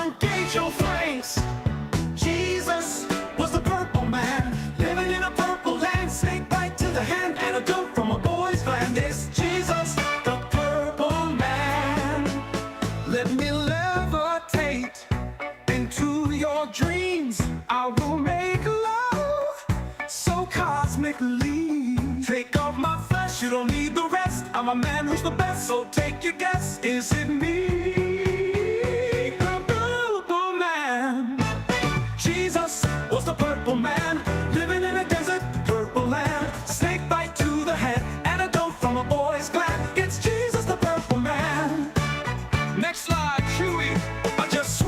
Engage your flames. Jesus was the purple man, living in a purple land. Snake bite to the hand and a dope from a boy's gland. It's Jesus, the purple man. Let me levitate into your dreams. I will make love so cosmically. Take off my flesh, you don't need the rest. I'm a man who's the best, so take your guess. Is it me? Jesus was the purple man, living in a desert, purple land. Snake bite to the head, antidote from a boy's gland. It's Jesus, the purple man. Next slide, Chewy. I just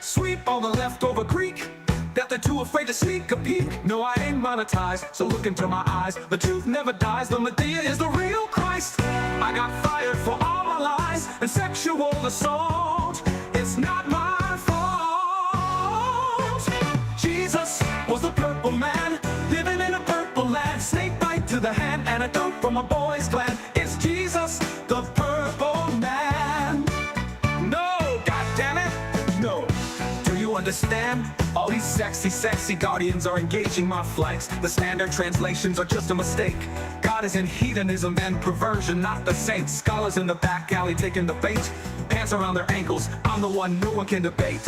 sweep all the leftover Greek that they're too afraid to sneak a peek. No, I ain't monetized, so look into my eyes. The truth never dies, the Medea is the real Christ. I got fired for all my lies and sexual assault. It's not my fault. Jesus was the purple man, living in a purple land. Snake bite to the hand, antidote from a boy's gland. It's Jesus, the purple man. No, goddammit, no. Do you understand? All these sexy guardians are engaging my flights. The standard translations are just a mistake. God is in hedonism and perversion, not the saints. Scholars in the back alley taking the bait. Pants around their ankles, I'm the one no one can debate.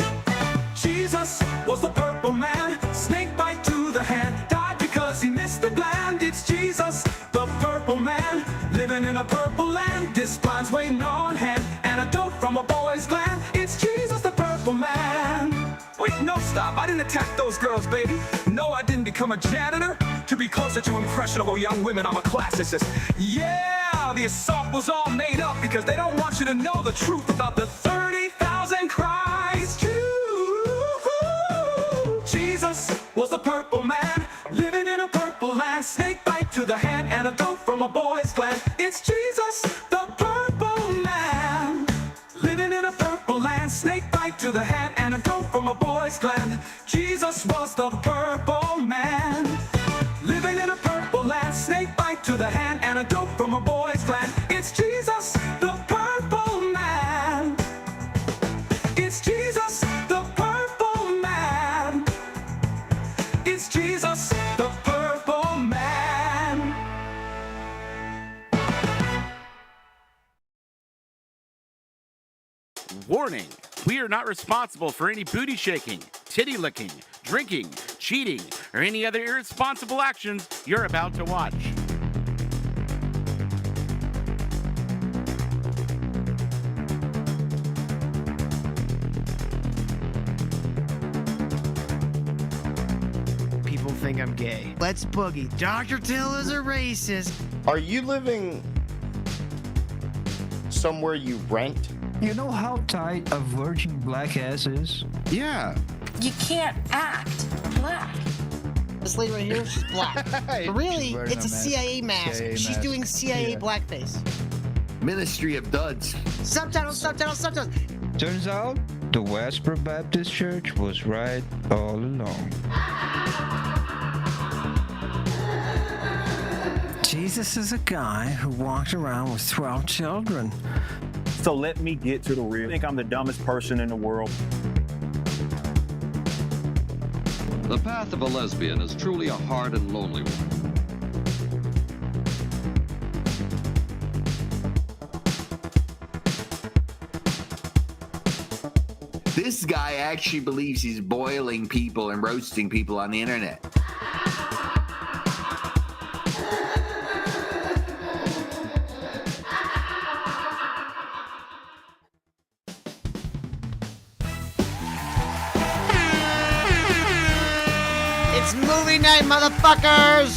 Jesus was the purple man, snake bite to the hand. Died because he missed the bland. It's Jesus, the purple man, living in a purple land. This blind's waiting on hand, antidote from a boy's gland. It's Jesus, the purple man. Wait, no, stop, I didn't attack those girls, baby. No, I didn't become a janitor to be closer to impressionable young women. I'm a classicist. Yeah, the assault was all made up because they don't want you to know the truth about the 30,000 Christ Jews. Jesus was the purple man, living in a purple land. Snake bite to the hand, antidote from a boy's gland. It's Jesus, the purple man, living in a purple land. Snake bite to the hand, antidote from a boy's gland. Jesus was the purple man, living in a purple land. Snake bite to the hand, antidote from a boy's gland. It's Jesus, the purple man. It's Jesus, the purple man. It's Jesus, the purple man. Warning, we are not responsible for any booty shaking, titty licking, drinking, cheating, or any other irresponsible actions you're about to watch. People think I'm gay. Let's boogie. Dr. Till is a racist. Are you living somewhere you rent? You know how tight a virgin black ass is? Yeah. You can't act black. This lady right here, she's black. But really, it's a CIA mask. She's doing CIA blackface. Ministry of Duds. Subtitles. Turns out, the Westboro Baptist Church was right all along. Jesus is a guy who walked around with 12 children. So let me get to the real. I think I'm the dumbest person in the world. The path of a lesbian is truly a hard and lonely one. This guy actually believes he's boiling people and roasting people on the internet. It's movie night, motherfuckers!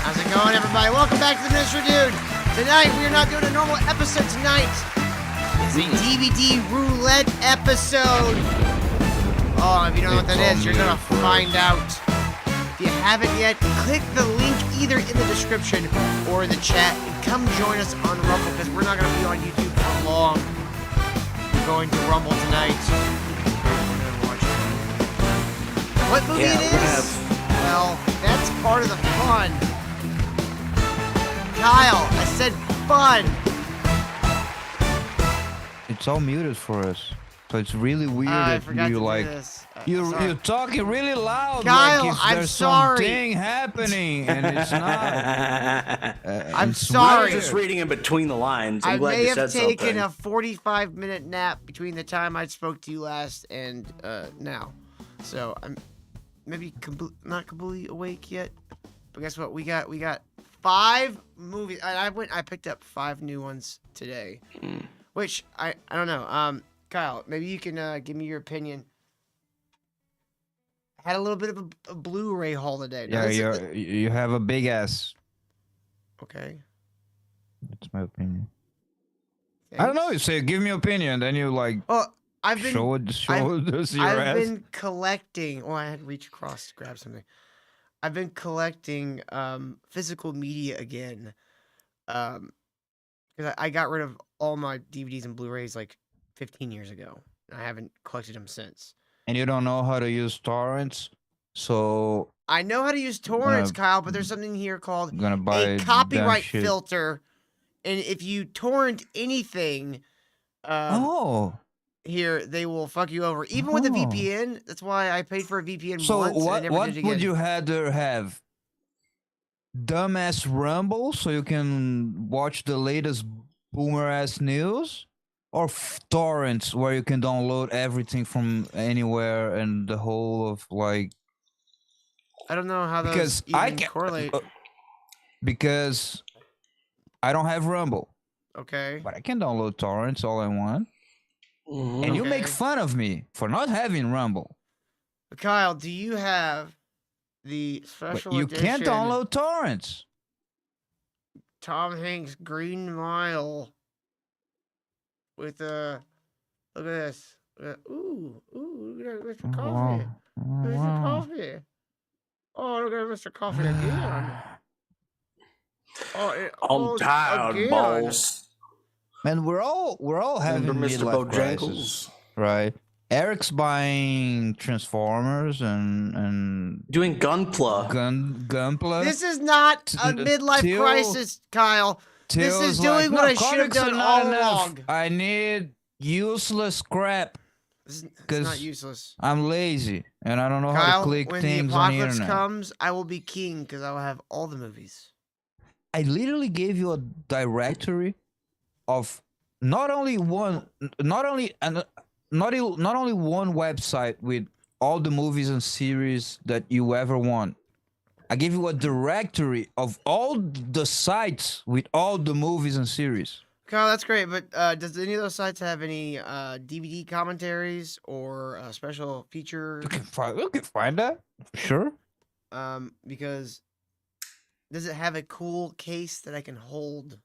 How's it going, everybody? Welcome back to the Ministry Dude. Tonight, we are not doing a normal episode tonight. It's a DVD roulette episode. Oh, if you don't know what that is, you're gonna find out. If you haven't yet, click the link either in the description or in the chat and come join us on Rumble, because we're not gonna be on YouTube for long. We're going to Rumble tonight. What movie it is? Well, that's part of the fun. Kyle, I said fun. It's all muted for us, so it's really weird I that forgot to you do like this. you're talking really loud, Kyle, like if I'm there's sorry. something happening and it's not. I'm It's sorry. weird. Just reading in between the lines. I'm I glad may you have said taken something. a 45-minute nap between the time I spoke to you last and now. So I'm maybe not completely awake yet. But guess what? We got 5 movies. I picked up 5 new ones today. Which I don't know. Kyle, maybe you can give me your opinion. I had a little bit of a Blu-ray haul today. Now, Yeah, you have a big ass. okay. That's my opinion. I don't know. You say give me your opinion, then you like Oh, I've been show us your I've ass. been collecting. Oh, I had to reach across to grab something. I've been collecting physical media again. Because I got rid of all my DVDs and Blu-rays like 15 years ago. I haven't collected them since. And you don't know how to use torrents, so I know how to use torrents, Kyle, but there's something here called I'm gonna buy a dumb copyright shit. filter. And if you torrent anything, here they will fuck you over. Even with a VPN. That's why I paid for a VPN So once. And I never what did it again. would you rather have? Dumbass Rumble, so you can watch the latest boomer ass news, or torrents where you can download everything from anywhere and the whole of like. I don't know how those Because even I can correlate. Because I don't have Rumble, Okay. but I can download torrents all I want. And you make Okay. fun of me for not having Rumble. Kyle, do you have the But special you edition can't download torrents. Tom Hanks Green Mile with look at this. Ooh, look at Mr. Coffee. Mr. Coffee. Oh, look at Mr. Coffee again. Oh, it I'm holds tired, again. boss. Man, we're all having Remember Mr. midlife Bojangles? crisis, right? Eric's buying Transformers and Doing Gunpla. Gunpla. This is not a midlife Till- crisis, Kyle. This is Till's doing like, what "No, I should have comics are done not all enough. along. I need useless crap It's not because useless. I'm lazy and I don't know how Kyle, to click when the things on the apocalypse internet. comes, I will be king because I will have all the movies. I literally gave you a directory of not only one website with all the movies and series that you ever want. I gave you a directory of all the sites with all the movies and series. Kyle, that's great, but does any of those sites have any DVD commentaries or special feature? You can find that, sure. Because does it have a cool case that I can hold?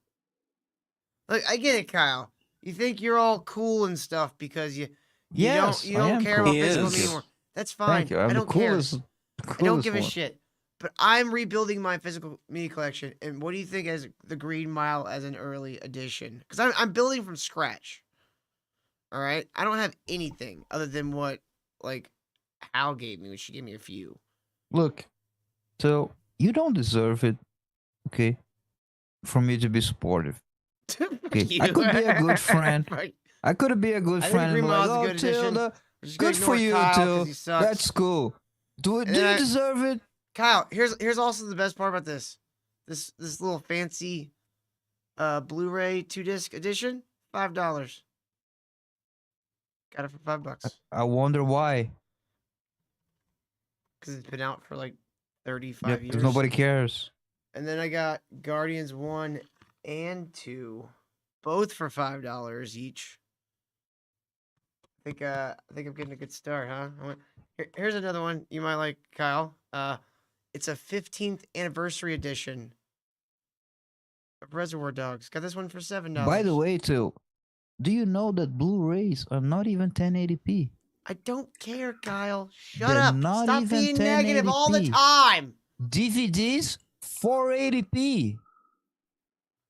Like, I get it, Kyle. You think you're all cool and stuff because you Yes, don't I am care cool. about He physical is. media anymore. That's fine. Thank you. I'm I the don't care. coolest. I don't give a one. shit. But I'm rebuilding my physical media collection. And what do you think as the Green Mile as an early edition? Because I'm building from scratch. All right? I don't have anything other than what, like, Hal gave me, which she gave me a few. Look, so you don't deserve it, okay? For me to be supportive. Okay, I could be a good friend. I could be a good I think friend. Green And be like, Mile's a oh, good addition. Tilda, We're just gonna good for ignore you, Kyle 'cause Till. he sucks. That's cool. Do And you I- deserve it? Kyle, here's also the best part about this. This little fancy Blu-ray 2-disc edition, $5. Got it for $5 I wonder why. because it's been out for like 35 Yep, years. because nobody cares. And then I got Guardians 1 and 2, both for $5 each. I think I'm getting a good start, huh? Here's another one you might like, Kyle. It's a 15th anniversary edition of Reservoir Dogs. Got this one for $7. By the way, Till, do you know that Blu-rays are not even 1080p? I don't care, Kyle. Shut They're up. not Stop even being negative all the 1080p. time. DVDs 480p.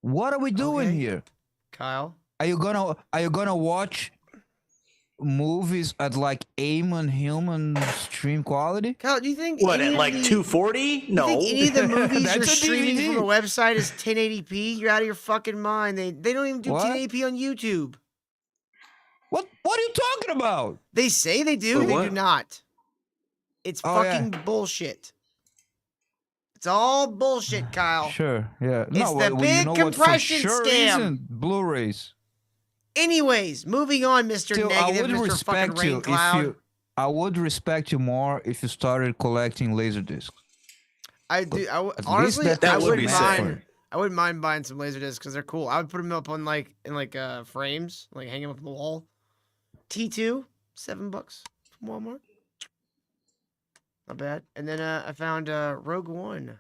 What are we doing Okay. here? Kyle. Are you gonna watch movies at like Amen human stream quality? Kyle, do you think What, any at of like the- 240? No. You think any of the movies That's you're a streaming DVD. from a website is 1080p? You're out of your fucking mind. They don't even do What? 1080p on YouTube. What are you talking about? They say they do. Wait, They what? do not. It's Oh, yeah. fucking bullshit. It's all bullshit, Kyle. Sure, yeah. It's the you big know what for compression sure scam. isn't Blu-rays. Anyways, moving on, Mr. Still, I Negative, would Mr. fucking respect you Rain if Cloud. you. I would respect you more if you started collecting laser discs. I do. At least Honestly, that I would wouldn't be sick. mind. I wouldn't mind buying some laser discs because they're cool. I would put them up on frames, like hang them up on the wall. T2, $7 from Walmart. Not bad. And then I found Rogue One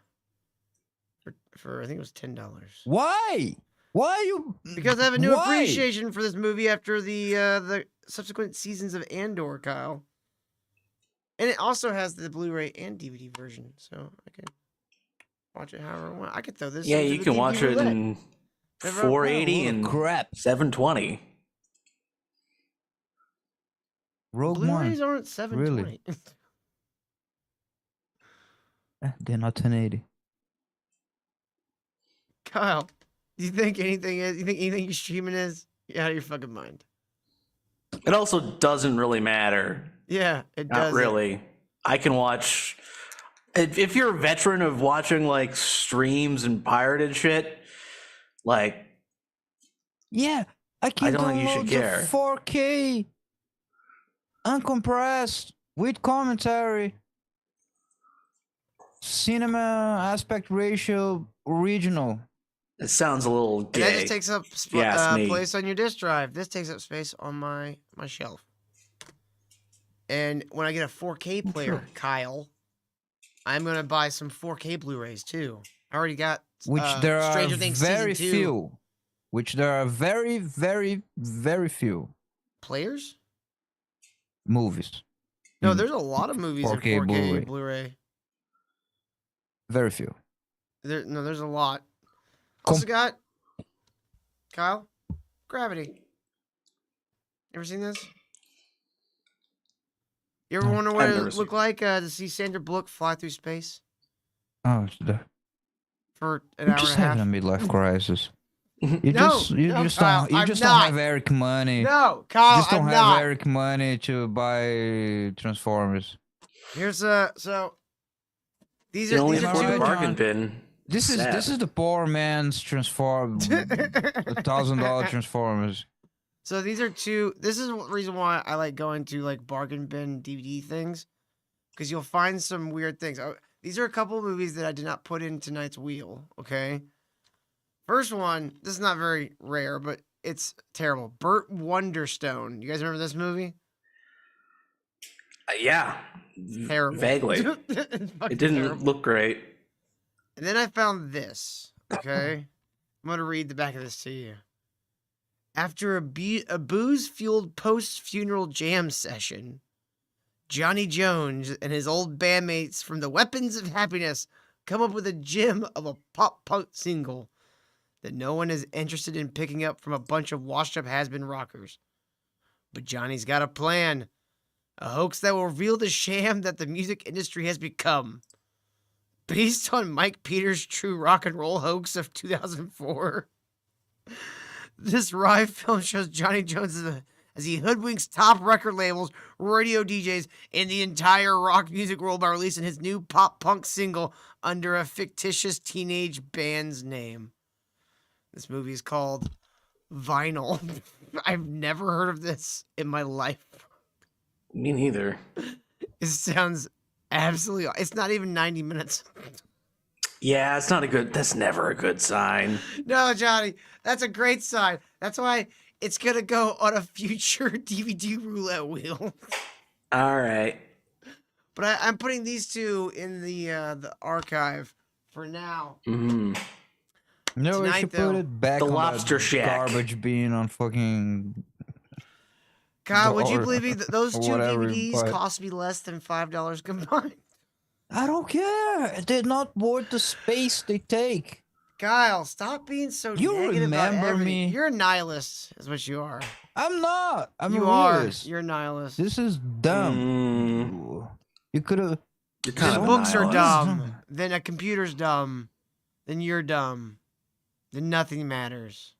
for I think it was $10. Why? Why you? Because I have a new Why? appreciation for this movie after the subsequent seasons of Andor, Kyle. And it also has the Blu-ray and DVD version, so I can watch it however I want. I could throw this. Yeah, into you the can DVD watch it roulette. in Never- 480 Oh, and crap. 720. Rogue Blu-rays One. aren't 720. They're not 1080. Kyle, do you think anything is? You think anything you're streaming is? You're out of your fucking mind. It also doesn't really matter. Yeah, it does. Not really. I can watch. If you're a veteran of watching like streams and pirated shit, like Yeah, I can don't think you should download care. the 4K uncompressed with commentary, cinema aspect ratio original. it sounds a little And that gay. just takes up you ask me. place on your disk drive. This takes up space on my shelf. And when I get a 4K player, Kyle, I'm gonna buy some 4K Blu-rays too. I already got Which there are Stranger Things very season 2 few. Which there are very, very, very few players. movies. No, in there's a lot of movies 4K in 4K Blu-ray. Blu-ray. Very few. There's a lot. Also got Kyle, Gravity. Ever seen this? You ever wonder what I've it never would seen look like to see Sandra Bullock fly through space Oh, for an you're hour just and a half? having a midlife crisis. You No, just Kyle, don't I'm don't not. have Eric money. No, Kyle, just don't I'm have not. Eric money to buy Transformers. Here's so these You are only these are afford the two. bargain bin. This is the poor man's Transform $1,000 Transformers. So these are two. This is the reason why I like going to like bargain bin DVD things, because you'll find some weird things. These are a couple of movies that I did not put in tonight's wheel. Okay, first one. This is not very rare, but it's terrible. Burt Wonderstone. You guys remember this movie? Yeah. Terrible. Vaguely. It's fucking It didn't terrible. look great. And then I found this. Okay, I'm gonna read the back of this to you. After a booze-fueled post-funeral jam session, Johnny Jones and his old bandmates from the Weapons of Happiness come up with a gem of a pop-punk single that no one is interested in picking up from a bunch of washed-up has-been rockers. But Johnny's got a plan. A hoax that will reveal the sham that the music industry has become. Based on Mike Peters' true rock and roll hoax of 2004. This wry film shows Johnny Jones as he hoodwinks top record labels, radio DJs, and the entire rock music world by releasing his new pop-punk single under a fictitious teenage band's name. This movie is called Vinyl. I've never heard of this in my life. Me neither. It sounds absolutely... It's not even 90 minutes. Yeah, it's not a good. That's never a good sign. No, Johnny, that's a great sign. That's why it's going to go on a future DVD roulette wheel. All right. But I'm putting these two in the archive for now. Mm-hmm. No, we Tonight, should though, put it back the on Lobster that Shack. garbage bin on fucking... Kyle, would you Or- believe me that those two whatever, DVDs but- cost me less than $5 combined? I don't care. They're not worth the space they take. Kyle, stop being so You negative about remember everything. me? You're a nihilist, is what you are. I'm not. I'm You a are. realist. You're a nihilist. This is dumb. You could have. You're kind Then of a books are nihilist. dumb. Then a computer's dumb. Then you're dumb. Then nothing matters.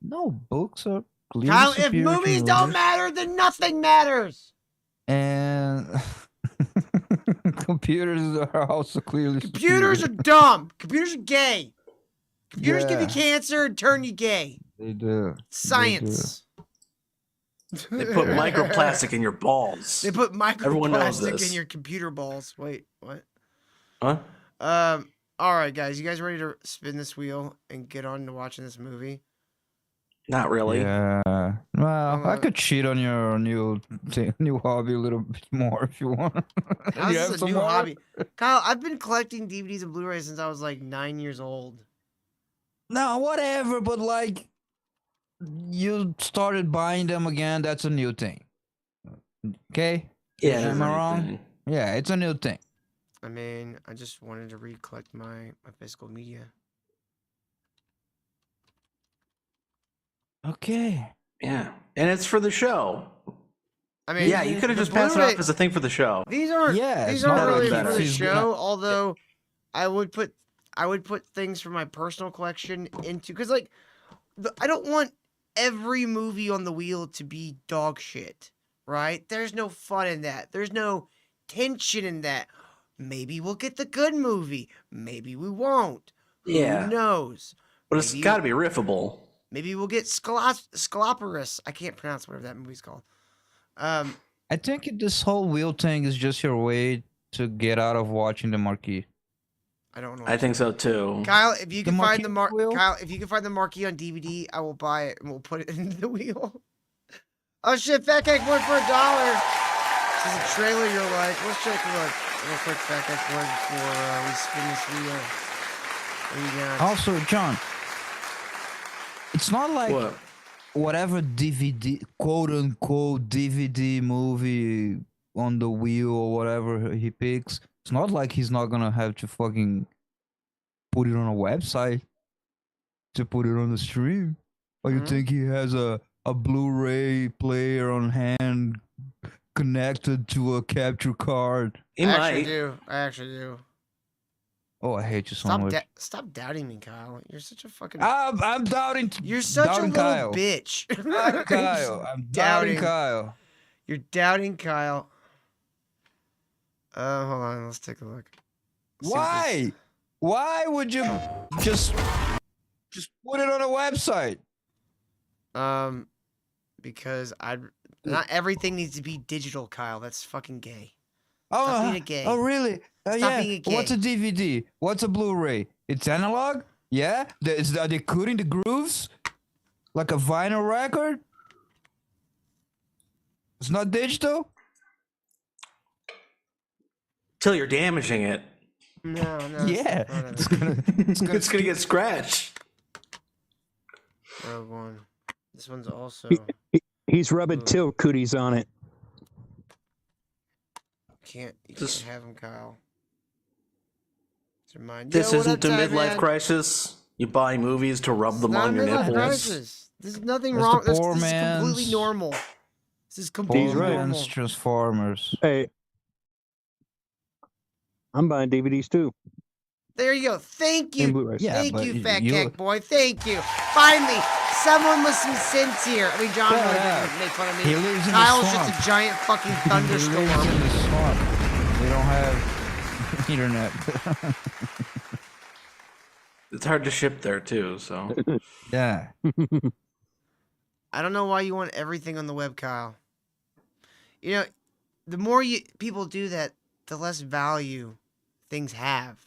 No, books are clearly Kyle, if superior to movies don't movies. matter, then nothing matters. And computers are also clearly Computers are superior. dumb. Computers are gay. Computers give you Yeah. cancer and turn you gay. They do. Science. They put microplastic in your balls. They put Everyone knows microplastic this. in your computer balls. Wait, what? Huh? All right, guys. You guys ready to spin this wheel and get on to watching this movie? Not really. Yeah. Well, I Uh, could cheat on your new hobby a little bit more if you want. How's You have this a some new more? hobby? Kyle, I've been collecting DVDs and Blu-rays since I was like 9 years old. No, whatever. But like, you started buying them again. That's a new thing. Okay. Yeah. Am I wrong? Yeah, it's a new thing. I mean, I just wanted to recollect my physical media. Okay. Yeah. And it's for the show. I mean, Yeah, you could have the just passed it Blu-ray- off as a thing for the show. These aren't. Yeah, these it's aren't not really like for that. the She's show. gonna- Although, I would put things from my personal collection into because like, I don't want every movie on the wheel to be dog shit. Right? There's no fun in that. There's no tension in that. Maybe we'll get the good movie. Maybe we won't. Yeah. Who knows? But it's Maybe- got to be riffable. Maybe we'll get Scaloporus. I can't pronounce whatever that movie's called. I think this whole wheel thing is just your way to get out of watching the marquee. I don't know. I think so too. Kyle, if you The can find the marquee wheel? Kyle, if you can find the marquee on DVD, I will buy it and we'll put it in the wheel. Oh shit! Fat Cake won for $1. This is a trailer you're like. Let's take a look real quick. Fat Cake won before we spin this wheel. What do you got? Also, John, it's not like What? whatever DVD, quote unquote DVD movie on the wheel or whatever he picks. It's not like he's not gonna have to fucking put it on a website to put it on the stream. Or you think he has a Blu-ray player on hand connected to a capture card? He I actually might. do. I actually do. Oh, I hate you so much. Stop doubting me, Kyle. You're such a fucking. I'm doubting. You're such a doubting little Kyle. bitch. Doubting Kyle. I'm doubting Kyle. You're doubting Kyle. Hold on. Let's take a look. See what Why? Why would you just put it on a website? Because not everything needs to be digital, Kyle. That's fucking gay. Oh, Stop being a gay. oh really? Stop Yeah. being a gay. What's a DVD? What's a Blu-ray? It's analog? Yeah? Are they cutting the grooves? Like a vinyl record? It's not digital? Till you're damaging it. No. Yeah. It's It's gonna, it's gonna, It's gonna get scratched. Rogue One. This one's also. He's rubbing tilt cooties on it. You can't have him, Kyle. It's mine. This Yo, what isn't up, a Ty, midlife man? crisis. You buy movies to rub them Not on a your midlife nipples. crisis. There's nothing That's wrong. the This poor is completely man's- normal. This is Poor completely right. normal. man's Transformers. Hey, I'm buying DVDs too. There you go. Thank And you. Blu-rays. Yeah, Thank but you, Fat you- Cake Boy. Thank you. Finally, someone with some sense here. I mean, John Shut really up. didn't make fun of me. He lives in the Kyle's swamp. just a giant fucking He thunderstorm. lives in the swamp. We don't have internet. It's hard to ship there too, so Yeah. I don't know why you want everything on the web, Kyle. You know, the more people do that, the less value things have.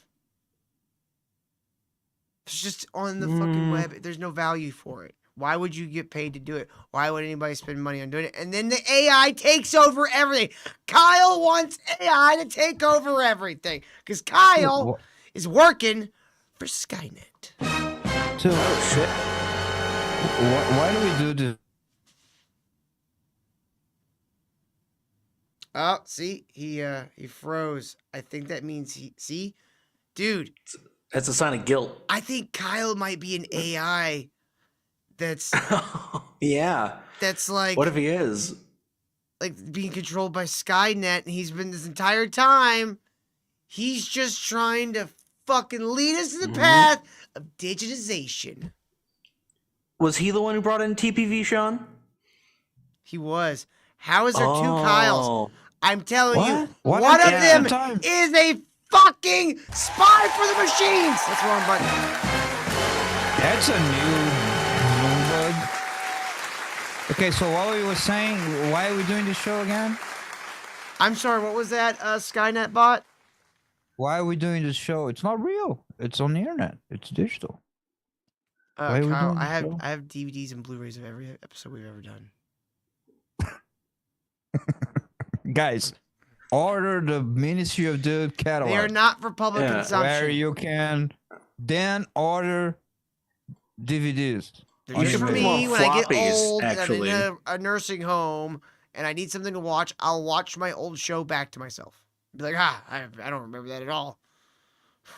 It's just on the fucking web. There's no value for it. Why would you get paid to do it? Why would anybody spend money on doing it? And then the AI takes over everything. Kyle wants AI to take over everything because Kyle is working for Skynet. So, oh shit. why do we do this? Oh, see, he froze. I think that means see, dude, That's a sign of guilt. I think Kyle might be an AI that's Yeah. that's like What if he is? like being controlled by Skynet, and he's been this entire time. He's just trying to fucking lead us to the path of digitization. Was he the one who brought in TPV, Sean? He was. How is there two Kyles? I'm telling you, What one of happened? them is a fucking spy for the machines. That's the wrong button. That's a new bug. Okay, so what we were saying, why are we doing this show again? I'm sorry, what was that, Skynet bot? Why are we doing this show? It's not real. It's on the internet. It's digital. Why are we Kyle, doing this show? I have DVDs and Blu-rays of every episode we've ever done. Guys, order the Ministry of Dude catalog. They are not for public consumption. Where you can then order DVDs. They're just for me when I get old and I'm in a nursing home and I need something to watch. I'll watch my old show back to myself. Be like, I don't remember that at all.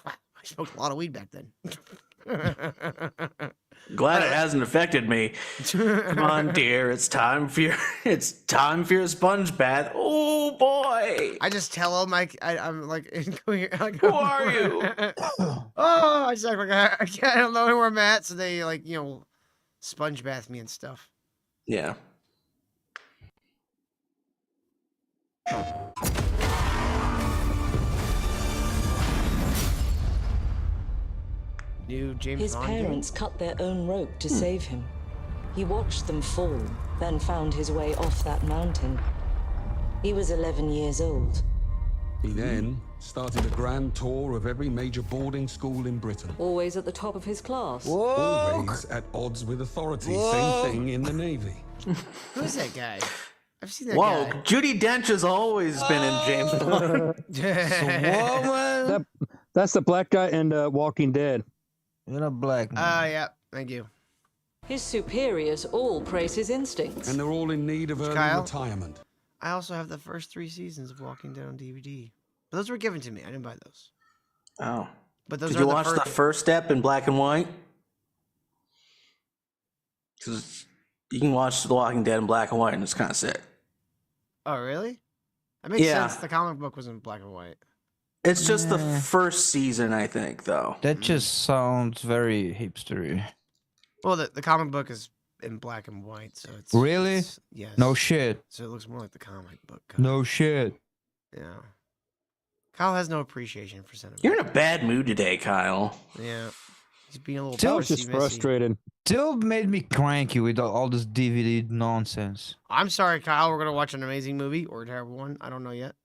I smoked a lot of weed back then. Glad it hasn't affected me. Come on, dear, it's time for your sponge bath. Oh boy! I just tell them I'm like, who are you? Oh, I just act like I don't know where I'm at, so they like sponge bath me and stuff. Yeah. New James His Bond parents game? cut their own rope to save him. He watched them fall, then found his way off that mountain. He was 11 years old. He then started a grand tour of every major boarding school in Britain. Always at the top of his class. Always at odds with authority. Whoa. Same thing in the Navy. Who's that guy? I've seen that Whoa, guy. Judi Dench has always been in James Bond. That's the black guy in Walking Dead. You're not black. Yeah, thank you. His superiors all praise his instincts. And they're all in need of early Kyle? retirement. I also have the first 3 seasons of Walking Dead on DVD. But those were given to me. I didn't buy those. Oh. But those Did are you watch the the first step in black and white? Because you can watch The Walking Dead in black and white, and it's kind of sick. Oh, really? That makes Yeah. sense. The comic book was in black and white. It's just the first season, I think, though. That just sounds very hipstery. Well, the comic book is in black and white, so it's Really? yes. No shit. So it looks more like the comic book. No shit. Yeah. Kyle has no appreciation for cinema. You're in a bad mood today, Kyle. Yeah. He's being a little Still prissy-missy. Frustrated. Still made me cranky with all this DVD nonsense. I'm sorry, Kyle. We're gonna watch an amazing movie or a terrible one. I don't know yet.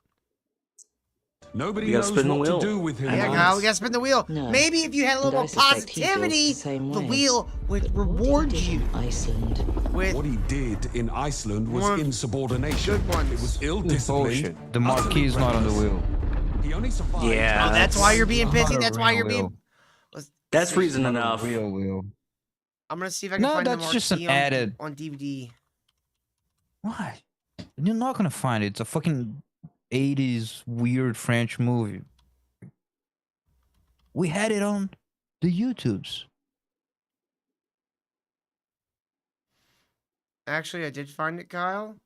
Nobody You gotta knows spin the what wheel. to do with him. Yeah, once. Kyle, we gotta spin the wheel. No. Maybe if you had a little more And I suspect he feels positivity, the same the way. wheel would reward you Iceland. with What he did in Iceland was More insubordination. good ones. It was ill-disciplined. Bullshit. The marquee is not on the wheel. He only survived. Yeah. Oh, that's why you're being Not pissy. a That's why real you're being. wheel. That's reason enough. Real wheel. I'm gonna see if I can No, find the that's just an marquee added. on DVD. Why? You're not gonna find it. It's a fucking 80s weird French movie. We had it on the YouTubes. Actually, I did find it, Kyle.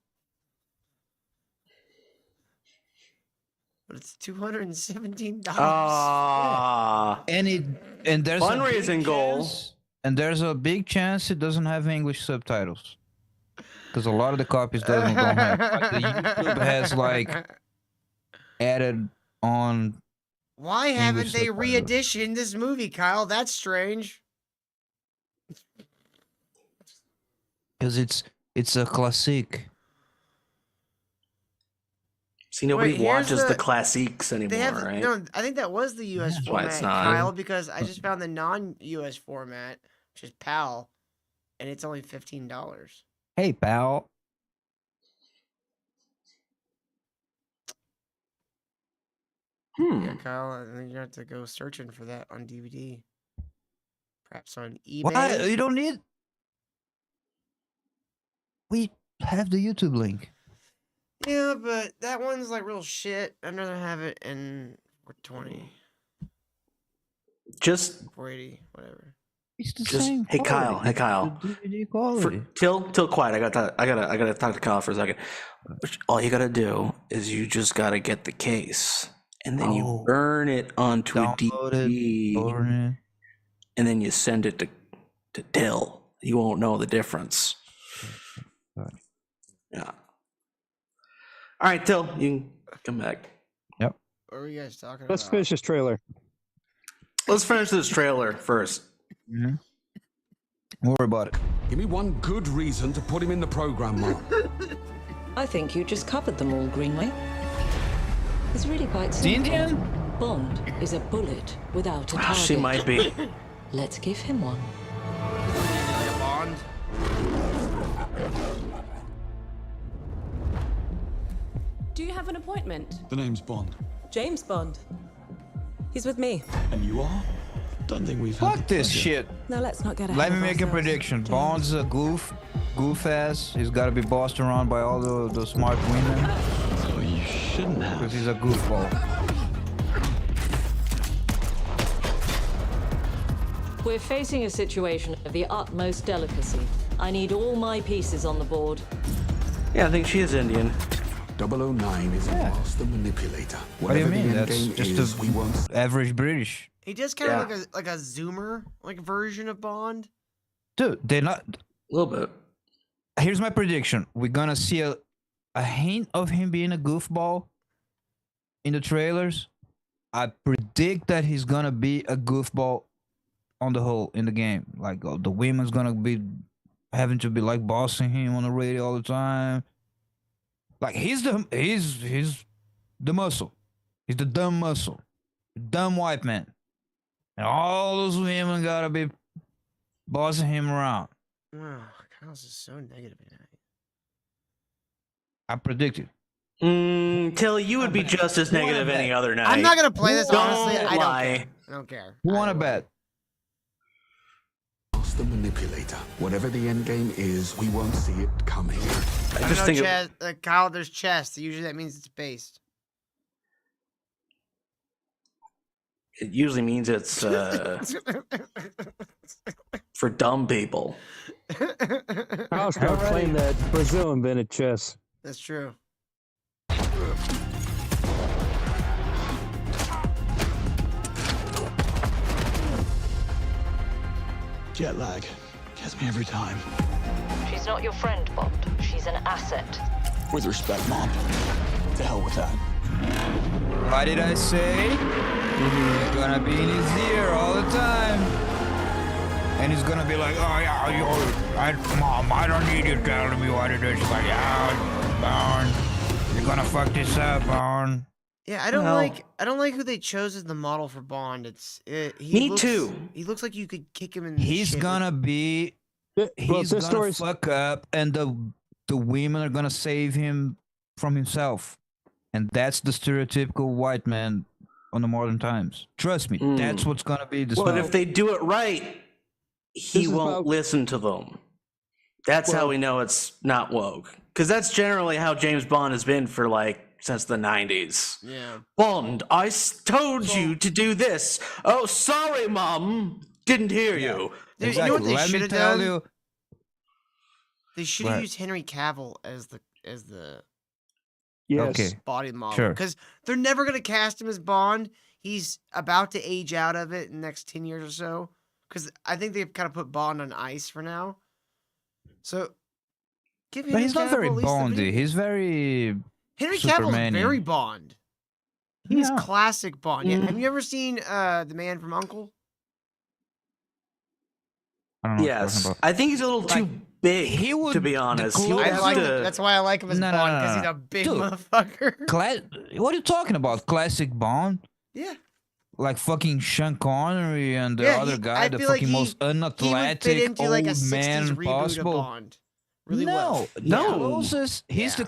But it's $217. Ah. And there's Fundraising goal. And there's a big chance it doesn't have English subtitles. Because a lot of the copies doesn't don't have. But the YouTube has like added on. Why haven't English they subtitles. re-editioned this movie, Kyle? That's strange. Because it's a classic. See, nobody Wait, here's watches the the- classics anymore, They have right? no. I think that was the U.S. That's why format, it's not. Kyle, because I just found the non-U.S. format, which is PAL, and it's only $15. Hey, pal. Yeah, Kyle, I think you have to go searching for that on DVD. Perhaps on eBay. Why? You don't need. We have the YouTube link. Yeah, but that one's like real shit. I'd rather have it in 420. just 480, whatever. It's the Just same. hey Kyle, quality. hey Kyle. The DVD quality. Till quiet. I gotta talk to Kyle for a second. All you gotta do is you just gotta get the case, and then you burn it onto a Download DVD, it, burn it. and then you send it to Till. You won't know the difference. Yeah. All right, Till, you can come back. Yep. What are you guys talking about? Let's finish this trailer. Let's finish this trailer first. Mm-hmm. Don't worry about it. Give me one good reason to put him in the program, Mom. I think you just covered them all, Greenway. It's really quite simple. Indian? Bond is a bullet without a target. She might be. Let's give him one. Bond. Do you have an appointment? The name's Bond. James Bond. He's with me. And you are? Don't think we've Fuck this shit. Now let's not get ahead Let me of make a ourselves, prediction. James. Bond's a goof ass. He's got to be bossed around by all the smart women. So you shouldn't have. Because he's a goofball. We're facing a situation of the utmost delicacy. I need all my pieces on the board. Yeah, I think she is Indian. 009 is a master manipulator. What do you Whatever mean? the end That's game just is, a we won't. average British. He does kind of like a zoomer like version of Bond. Dude, they're not. A little bit. Here's my prediction. We're gonna see a hint of him being a goofball in the trailers. I predict that he's gonna be a goofball on the whole in the game. Like the women's gonna be having to be like bossing him on the radio all the time. Like he's the muscle. He's the dumb muscle. Dumb white man. And all those women gotta be bossing him around. Oh, Kyle's is so negative tonight. I predicted. Till you would be just as negative any other night. I'm not gonna play this Don't honestly. I don't lie. care. I don't care. Who wanna bet? Master manipulator. Whatever the end game is, we won't see it coming. I I just know think chess, Kyle, there's chess. Usually that means it's based. it usually means it's for dumb people. I'll start claim that Brazil invented chess. That's true. Jet lag. Gets me every time. She's not your friend, Bond. She's an asset. With respect, Mom. To hell with that. What did I say? He's gonna be in his ear all the time. And he's gonna be like, oh yeah, Mom, I don't need you telling me what to do. She's like, yeah, Bond, you're gonna fuck this up, Bond. Yeah, I don't like who they chose as the model for Bond. Me too. He looks like you could kick him in the He's shin. gonna be, he's gonna fuck up, and the women are gonna save him from himself. And that's the stereotypical white man on the modern times. Trust me, that's what's gonna be the But if they do it right, he won't listen to them. That's how we know it's not woke. Because that's generally how James Bond has been for since the 90s. Yeah. Bond, I told you to do this. Oh, sorry, Mom. Didn't hear you. Dude, you know what they Let should me have tell done? you. They should have What? used Henry Cavill as the Yes. Okay. body model. Sure. Because they're never gonna cast him as Bond. He's about to age out of it in the next 10 years or so. Because I think they've kind of put Bond on ice for now. So give him. But he's not very Bondy. He's very Henry Cavill's Superman-y. very Bond. He's Yeah. classic Bond. Yeah. Have you ever seen The Man from U.N.C.L.E.? I don't know what you're Yes. talking about. I think he's a little too big, he would- to be honest. the He would I have like to- him. That's why I like him as No, Bond, no, because no, he's a no. big Dude. motherfucker. What are you talking about? Classic Bond? Yeah. Like fucking Sean Connery and the Yeah, other guy, I the feel like fucking most he would fit unathletic into old like a 60s man reboot possible. of Bond. Really no, well. the No. closest he's Yeah.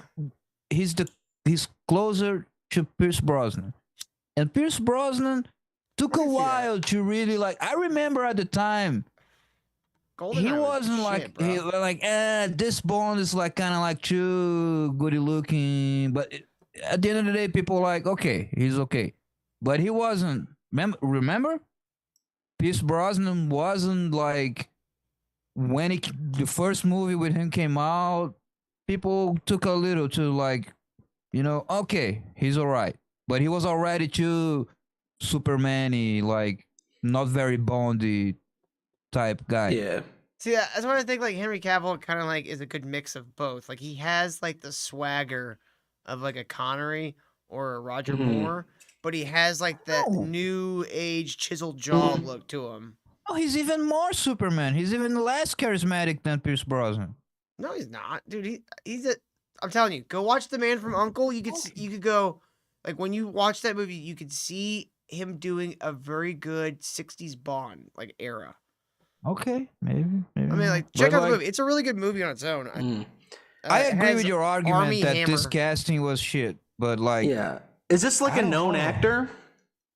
he's closer to Pierce Brosnan, and Pierce Brosnan took a while to really I remember at the time. Golden He wasn't this Bond is kind of too goody looking, but at the end of the day, people were like, okay, he's okay, but he wasn't. Remember? Pierce Brosnan wasn't like when the first movie with him came out, people took a little to like, okay, he's all right, but he was already too Superman-y, like not very Bondy type guy. Yeah. See, that's why I think like Henry Cavill kind of like is a good mix of both. Like he has like the swagger of like a Connery or a Roger Moore, but he has like that new age chiseled jaw look to him. Oh, he's even more Superman. He's even less charismatic than Pierce Brosnan. No, he's not, dude. He's a. I'm telling you, go watch The Man from U.N.C.L.E. You could go, like when you watch that movie, you could see him doing a very good '60s Bond like era. Okay, maybe. I mean, like check out the movie. It's a really good movie on its own. I agree with your argument Army that Hammer. this casting was shit, but like, Yeah. Is this like a known actor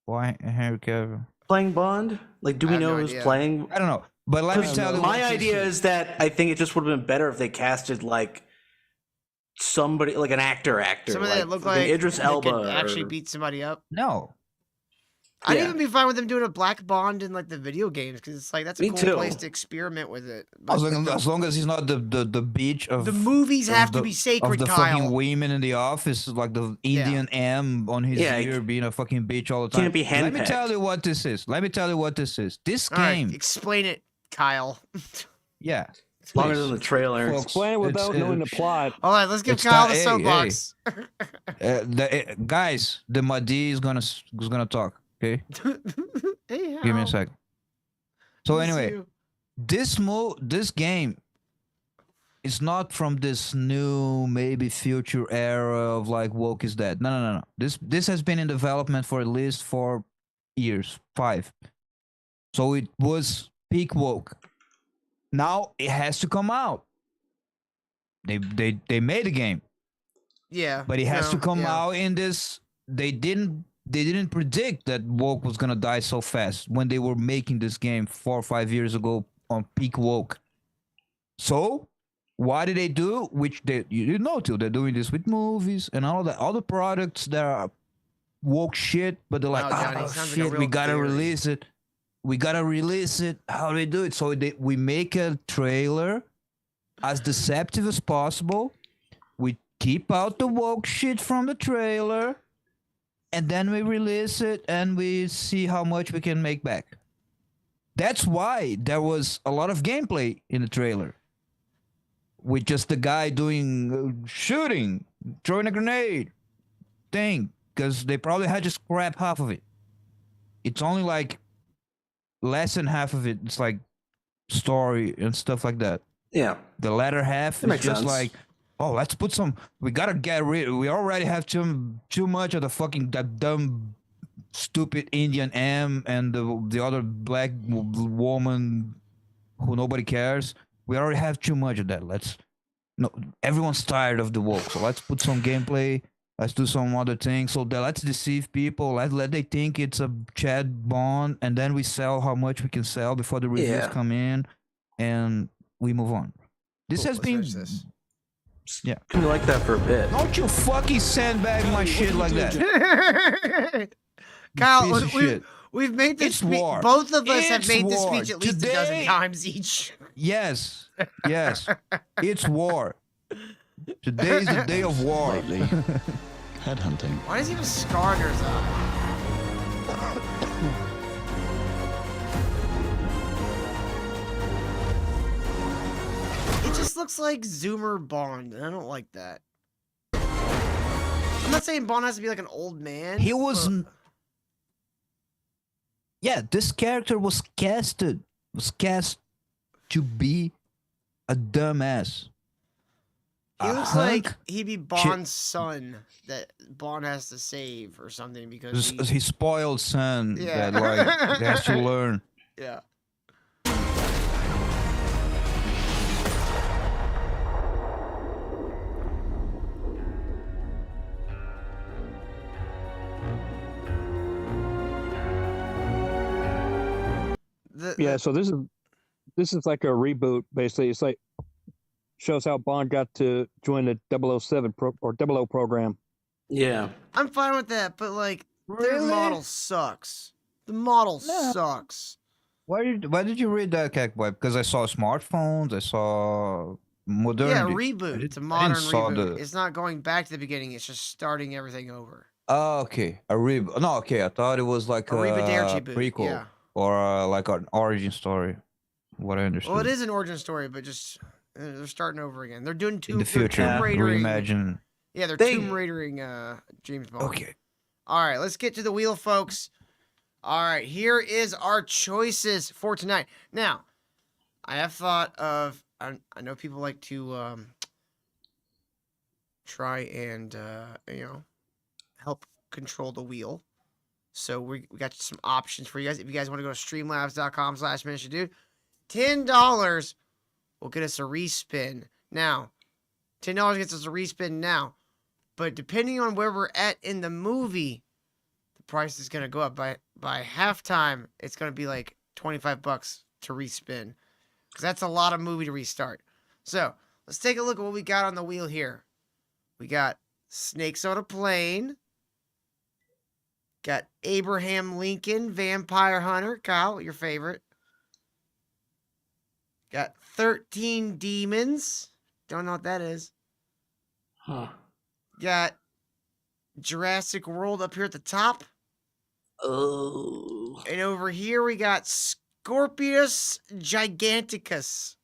why Henry Cavill? playing Bond? Like, do we know who's playing? I don't know, but let me tell you. My idea is that I think it just would have been better if they casted like somebody, like an actor. Somebody that looked like Idris Elba. could actually beat somebody up. No. I'd even be fine with them doing a black Bond in like the video games because it's like that's a cool place to experiment with it. As long as he's not the beach of the movies have to be sacred. Of the Kyle. fucking women in the office, like the Indian M on his ear, being a fucking bitch all the time. Can't be Let me handpicked. tell you what this is. This All right, game. explain it, Kyle. Yeah. As long as it's in the trailer. Folks, Explain it without knowing the plot. All right, let's give It's Kyle not- the hey, soapbox. Guys, the Mahdi is gonna talk. Okay. Hey, Give me a Hal. second. So Miss anyway, you. this game is not from this new maybe future era of like woke is dead. No. This has been in development for at least 4 years, 5. So it was peak woke. Now it has to come out. They made the game, Yeah, but it has to come out in this. They didn't predict that woke was gonna die so fast when they were making this game 4 or 5 years ago on peak woke. So what did they do? Which you know too, they're doing this with movies and all the products that are woke shit, but they're like, Johnny, oh sounds like a shit, we real gotta theory. release it. We gotta release it. How do they do it? So we make a trailer as deceptive as possible. We keep out the woke shit from the trailer. And then we release it and we see how much we can make back. That's why there was a lot of gameplay in the trailer. With just the guy doing shooting, throwing a grenade thing. Because they probably had to scrap half of it. It's only like less than half of it. It's like story and stuff like that. Yeah. The latter half That is makes just sense. like, oh, let's put some. We gotta get rid. We already have too much of the fucking that dumb, stupid Indian M and the other black woman who nobody cares. We already have too much of that. Everyone's tired of the woke. So let's put some gameplay. Let's do some other things. So let's deceive people. Let they think it's a Chad Bond, and then we sell how much we can sell before the reviews come in, and we move on. This has been. Yeah. Can be like that for a bit. Don't you fucking sandbag my shit like that. Kyle, piece of shit. we've made this It's war. Both of us have It's made this war. speech at least a dozen times each. Yes. It's war. Today's the day of war. Lately, headhunting. Why does he have a scar under his eye? It just looks like Zoomer Bond, and I don't like that. I'm not saying Bond has to be like an old man. He was. Yeah, this character was cast to be a dumbass. He A looks like hunk. he'd be Bond's son that Bond has to save or something because His spoiled son Yeah. that like he has to learn. yeah. Yeah, so this is like a reboot, basically. It's like shows how Bond got to join the 007 or 00 program. Yeah. I'm fine with that, but like their model sucks. The model sucks. Why did you read that, Catboy? Because I saw smartphones, I saw modernity. Yeah, reboot. It's a I modern didn't saw reboot. the. It's not going back to the beginning. It's just starting everything over. Oh, okay, a reboot. No, okay, I thought it was like A reboot, prequel yeah. or like an origin story. What I understood. Well, it is an origin story, but just they're starting over again. They're doing In the future, reimagine. Yeah, they're Tomb Raidering James Bond. Okay. All right, let's get to the wheel, folks. All right, here is our choices for tonight. Now, I have thought of. I know people like to try and help control the wheel. So we got some options for you guys. If you guys want to go to streamlabs.com/MiniatureDude, $10 will get us a respin. Now, $10 gets us a respin now. But depending on where we're at in the movie, the price is going to go up. By halftime, it's going to be like $25 to respin. Because that's a lot of movie to restart. So, let's take a look at what we got on the wheel here. We got Snakes on a Plane. Got Abraham Lincoln, Vampire Hunter. Kyle, your favorite. Got 13 Demons. Don't know what that is. Huh. Got Jurassic World up here at the top. Oh. And over here we got Scorpius Giganticus.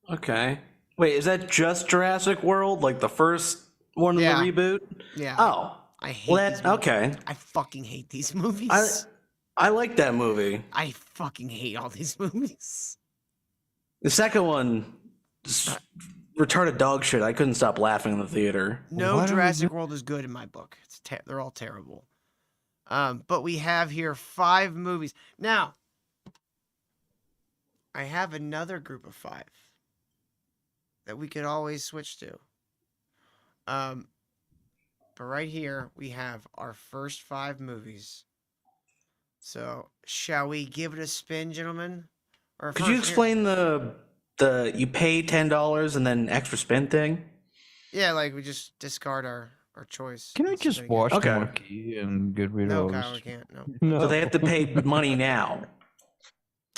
Okay. Wait, is that just Jurassic World? Like the first one in the reboot? Yeah. Oh. I hate these movies. Okay. I fucking hate these movies. I like that movie. I fucking hate all these movies. The second one, retarded dog shit. I couldn't stop laughing in the theater. No Jurassic World is good in my book. They're all terrible. But we have here 5 movies. Now, I have another group of 5 that we could always switch to. But right here, we have our first 5 movies. So, shall we give it a spin, gentlemen? Or Could you explain the you pay $10 and then extra spin thing? Yeah, like we just discard our choice. Can we just watch the marquee and get rid of all Kyle, this? we can't. No. So they have to pay money now.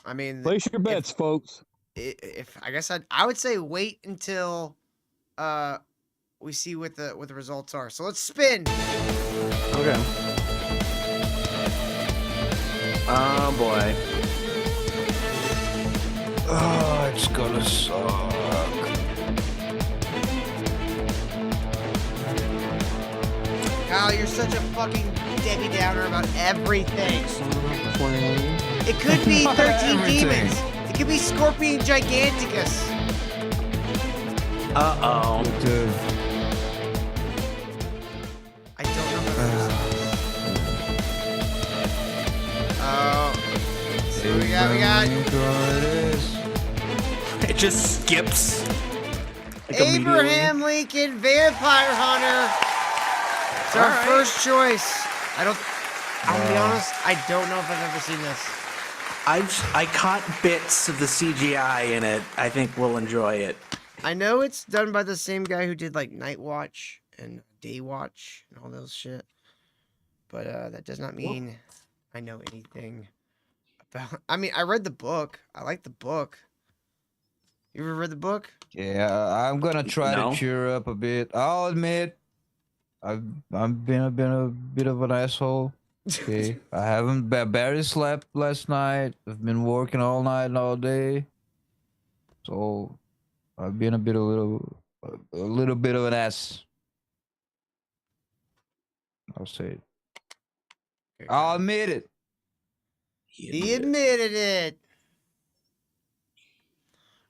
I mean, place your bets, folks. If I guess I would say wait until we see what the results are. So let's spin. Okay. Oh boy. Oh, it's gonna suck. Kyle, you're such a fucking Debbie Downer about everything. It could be 13 Demons. It could be Scorpion Giganticus. Uh-oh. Dude. I don't know. Oh. See what we got? It just skips. Like Abraham Lincoln, Vampire Hunter. It's our first choice. I'll be honest, I don't know if I've ever seen this. I caught bits of the CGI in it. I think we'll enjoy it. I know it's done by the same guy who did like Night Watch and Day Watch and all those shit. But that does not mean I know anything about. I mean, I read the book. I like the book. You ever read the book? Yeah, I'm gonna try to cheer up a bit. I'll admit, I've been a bit of an asshole. Okay, I haven't barely slept last night. I've been working all night and all day, so I've been a little bit of an ass. I'll say it. I'll admit it. He admitted it.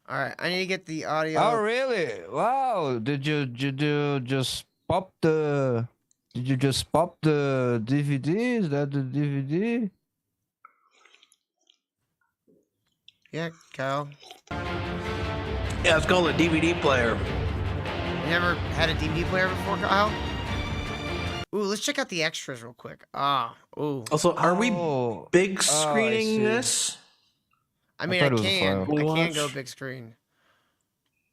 All right, I need to get the audio. Oh, really? Wow! Did you just pop the? Did you just pop the DVD? Is that the DVD? Yeah, Kyle. Yeah, it's called a DVD player. You never had a DVD player before, Kyle? Ooh, let's check out the extras real quick. Ooh. Also, are we big screening this? I mean, I can go big screen.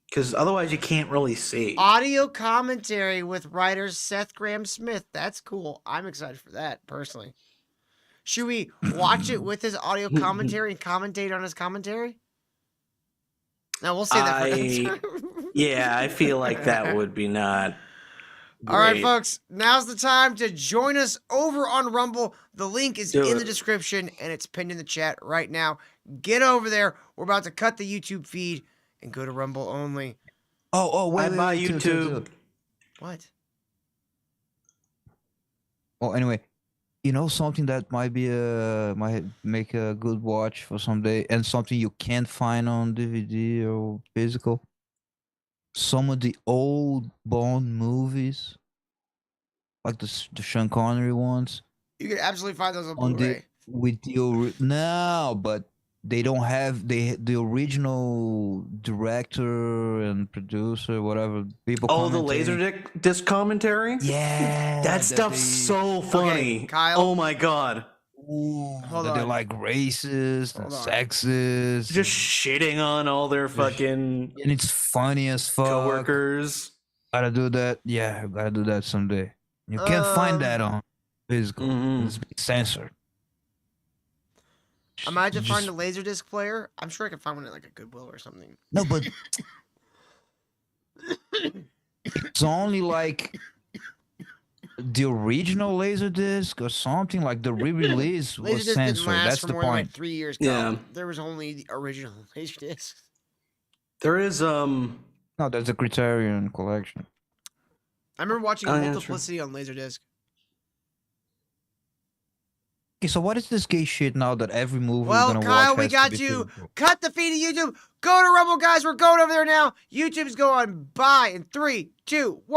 Because otherwise you can't really see. Audio commentary with writer Seth Graham-Smith. That's cool. I'm excited for that, personally. Should we watch it with his audio commentary and commentate on his commentary? No, we'll say that for next time. Yeah, I feel like that would be not. All right, great. folks, now's the time to join us over on Rumble. The link is in the description, and it's pinned in the chat right now. Get over there. We're about to cut the YouTube feed and go to Rumble only. Wait, buy wait, YouTube. What? Well, anyway, you know something that might make a good watch for someday, and something you can't find on DVD or physical. Some of the old Bond movies, like the Sean Connery ones. You can absolutely find those on Blu-ray. No, but they don't have the original director and producer, whatever people. Oh, the Laserdisc commentary. Yeah, that stuff's so funny. Okay, Kyle. Oh my god. Hold on. They're like racist and sexist, just shitting on all their fucking and it's funny as fuck. Coworkers. Gotta do that. Yeah, gotta do that someday. You can't find that on physical. It's censored. I might have to find a Laserdisc player. I'm sure I can find one at like a Goodwill or something. No, but it's only like the original Laserdisc or something. Like the re-release was Laserdisc didn't censored. last That's for the more than point. like 3 years. Yeah. There was only the original Laserdisc. There is No, there's a Criterion collection. I remember watching Oh, yeah, Multiplicity on Laserdisc. Okay, so what is this gay shit now that every movie Well, we're gonna Kyle, watch we has to got be you. physical? Cut the feed to YouTube. Go to Rumble, guys. We're going over there now. YouTube's going by in 3, 2, 1.